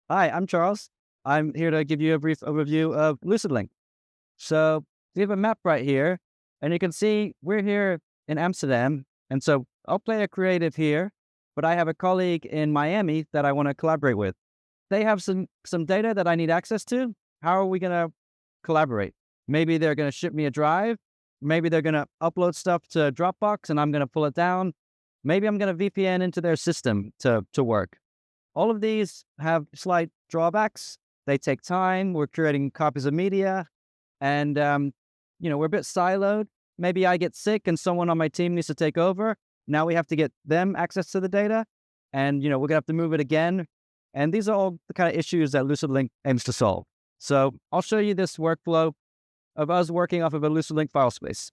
Hi, I'm Charles. I'm here to give you a brief overview of LucidLink. So we have a map right here, and you can see we're here in Amsterdam. And so I'll play a creative here, but I have a colleague in Miami that I want to collaborate with. They have some data that I need access to. How are we going to collaborate? Maybe they're going to ship me a drive. Maybe they're going to upload stuff to Dropbox, and I'm going to pull it down. Maybe I'm going to VPN into their system to work. All of these have slight drawbacks. They take time. We're creating copies of media, and we're a bit siloed. Maybe I get sick, and someone on my team needs to take over. Now we have to get them access to the data, and we're gonna have to move it again. And these are all the kind of issues that LucidLink aims to solve. So I'll show you this workflow of us working off of a LucidLink file space.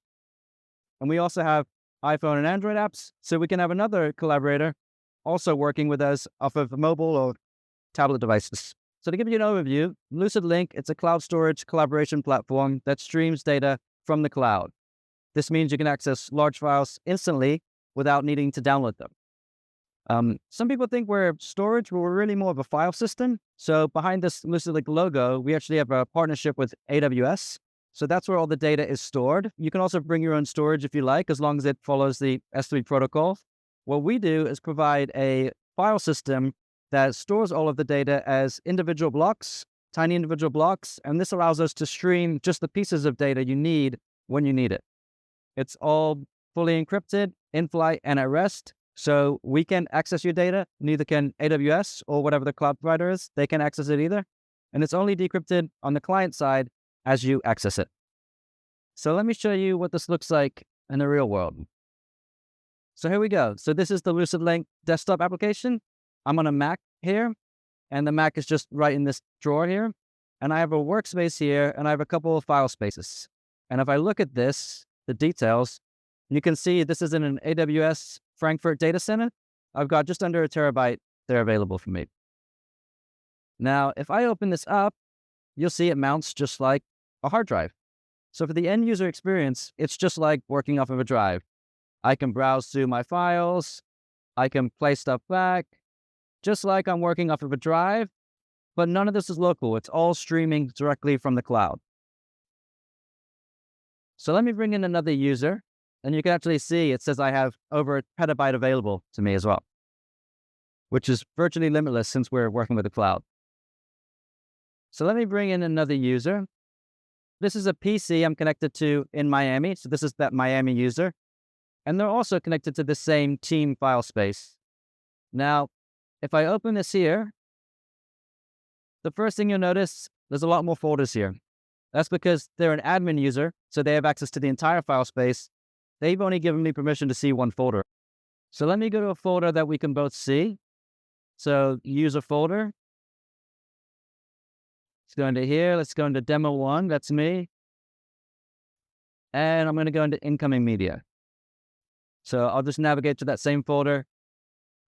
And we also have iPhone and Android apps, so we can have another collaborator also working with us off of mobile or tablet devices. So to give you an overview, LucidLink, it's a cloud storage collaboration platform that streams data from the cloud. This means you can access large files instantly without needing to download them. Some people think we're storage, but we're really more of a file system. So behind this LucidLink logo, we actually have a partnership with AWS. So that's where all the data is stored. You can also bring your own storage if you like, as long as it follows the S3 protocol. What we do is provide a file system that stores all of the data as individual blocks, tiny individual blocks, and this allows us to stream just the pieces of data you need when you need it. It's all fully encrypted, in flight, and at rest, so we can access your data, neither can AWS or whatever the cloud provider is. They can access it either, and it's only decrypted on the client side as you access it. So let me show you what this looks like in the real world. So here we go. So this is the LucidLink desktop application. I'm on a Mac here, and the Mac is just right in this drawer here. And I have a workspace here, and I have a couple of file spaces. And if I look at this, the details, you can see this is in an AWS Frankfurt data center. I've got just under 1 terabyte there available for me. Now, if I open this up, you'll see it mounts just like a hard drive. So for the end user experience, it's just like working off of a drive. I can browse through my files. I can play stuff back, just like I'm working off of a drive, but none of this is local. It's all streaming directly from the cloud. So let me bring in another user, and you can actually see it says I have over 1 petabyte available to me as well, which is virtually limitless since we're working with the cloud. So let me bring in another user. This is a PC I'm connected to in Miami. So this is that Miami user. And they're also connected to the same team file space. Now, if I open this here, the first thing you'll notice, there's a lot more folders here. That's because they're an admin user, so they have access to the entire file space. They've only given me permission to see one folder. So let me go to a folder that we can both see. So user folder. Let's go into here. Let's go into demo 1. That's me. And I'm going to go into incoming media. So I'll just navigate to that same folder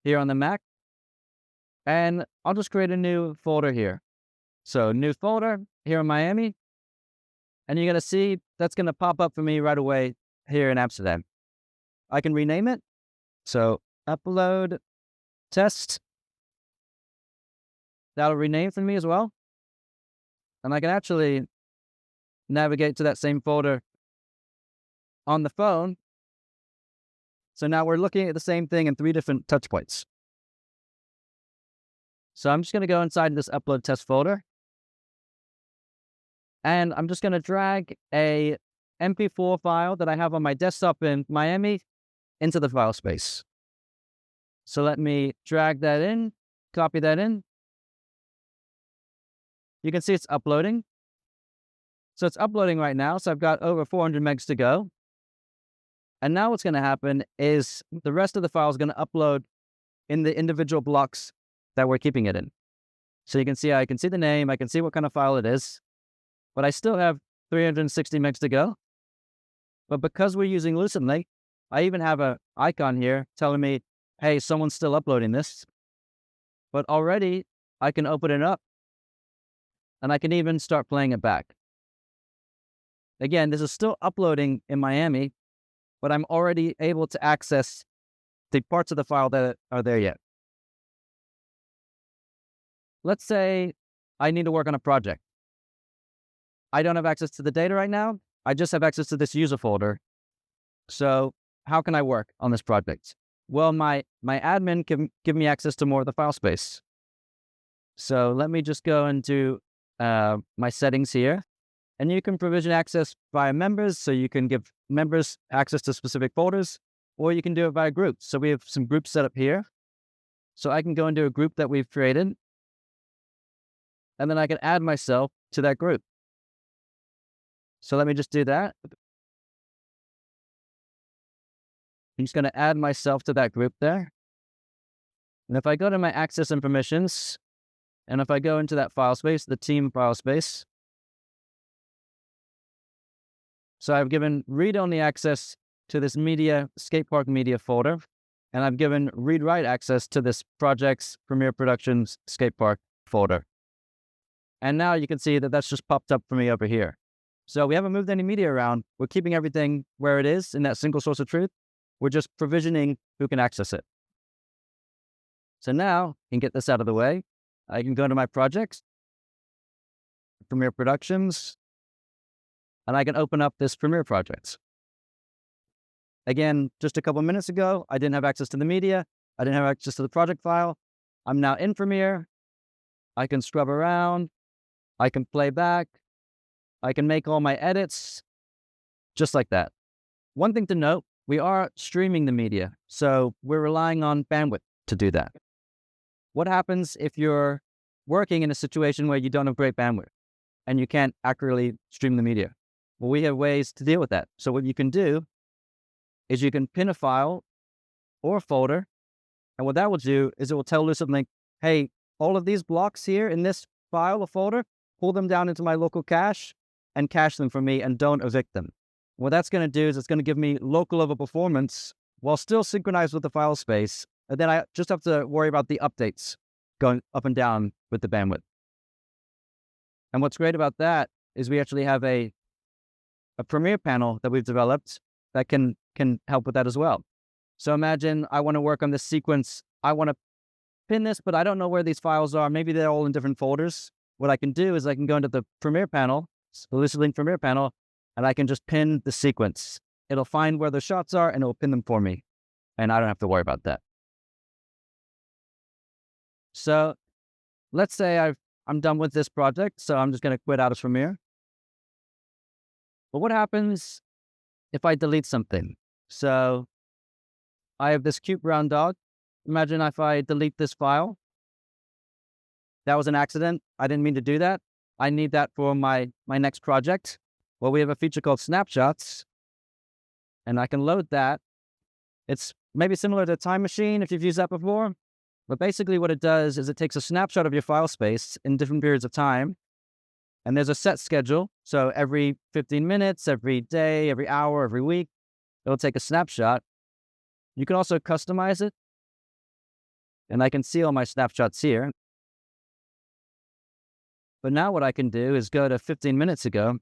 here on the Mac. And I'll just create a new folder here. So new folder here in Miami. And you're going to see that's going to pop up for me right away here in Amsterdam. I can rename it. So upload test. That'll rename for me as well. And I can actually navigate to that same folder on the phone. So now we're looking at the same thing in 3 different touch points. So I'm just going to go inside this upload test folder. And I'm just going to drag a MP4 file that I have on my desktop in Miami into the file space. So let me drag that in, copy that in. You can see it's uploading. So it's uploading right now. So I've got over 400 megs to go. And now what's going to happen is the rest of the file is going to upload in the individual blocks that we're keeping it in. So you can see, I can see the name, I can see what kind of file it is, but I still have 360 megs to go. But because we're using LucidLink, I even have an icon here telling me, hey, someone's still uploading this. But already I can open it up and I can even start playing it back. Again, this is still uploading in Miami, but I'm already able to access the parts of the file that are there yet. let's say I need to work on a project. I don't have access to the data right now. I just have access to this user folder. So how can I work on this project? Well, my admin can give me access to more of the file space. So let me just go into my settings here. And you can provision access via members. So you can give members access to specific folders, or you can do it via groups. So we have some groups set up here. So I can go into a group that we've created, and then I can add myself to that group. So let me just do that. I'm just going to add myself to that group there. And if I go to my access and permissions, and if I go into that file space, the team file space, so I've given read-only access to this media, skate park media folder, and I've given read-write access to this projects, Premiere Productions, skate park folder. And now you can see that that's just popped up for me over here. So we haven't moved any media around. We're keeping everything where it is in that single source of truth. We're just provisioning who can access it. So now I can get this out of the way. I can go to my projects, Premiere Productions, and I can open up this Premiere project. Again, just a couple of minutes ago, I didn't have access to the media. I didn't have access to the project file. I'm now in Premiere. I can scrub around. I can play back. I can make all my edits, just like that. One thing to note, we are streaming the media, so we're relying on bandwidth to do that. What happens if you're working in a situation where you don't have great bandwidth and you can't accurately stream the media? Well, we have ways to deal with that. So what you can do is you can pin a file or a folder, and what that will do is it will tell LucidLink, hey, all of these blocks here in this file or folder, pull them down into my local cache and cache them for me, and don't evict them. What that's going to do is it's going to give me local level performance while still synchronized with the file space. And then I just have to worry about the updates going up and down with the bandwidth. And what's great about that is we actually have a Premiere panel that we've developed that can help with that as well. So imagine I want to work on this sequence. I want to pin this, but I don't know where these files are. Maybe they're all in different folders. What I can do is I can go into the Premiere panel, the LucidLink Premiere panel, and I can just pin the sequence. It'll find where the shots are and it'll pin them for me. And I don't have to worry about that. So let's say I'm done with this project. So I'm just going to quit out of Premiere. But what happens if I delete something? So I have this cute brown dog. Imagine if I delete this file. That was an accident. I didn't mean to do that. I need that for my next project. Well, we have a feature called snapshots, and I can load that. It's maybe similar to Time Machine if you've used that before. But basically what it does is it takes a snapshot of your file space in different periods of time, and there's a set schedule. So every 15 minutes, every day, every hour, every week, it'll take a snapshot. You can also customize it, and I can see all my snapshots here. But now what I can do is go to 15 minutes ago.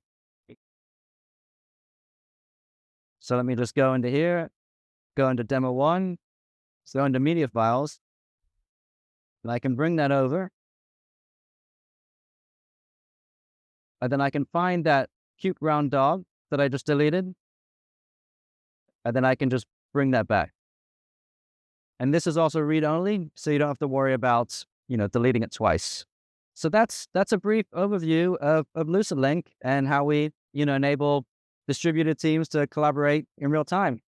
So let me just go into here, go into demo 1, so into media files, and I can bring that over. And then I can find that cute brown dog that I just deleted. And then I can just bring that back. And this is also read-only, so you don't have to worry about, deleting it twice. So that's a brief overview of LucidLink and how we, enable distributed teams to collaborate in real time.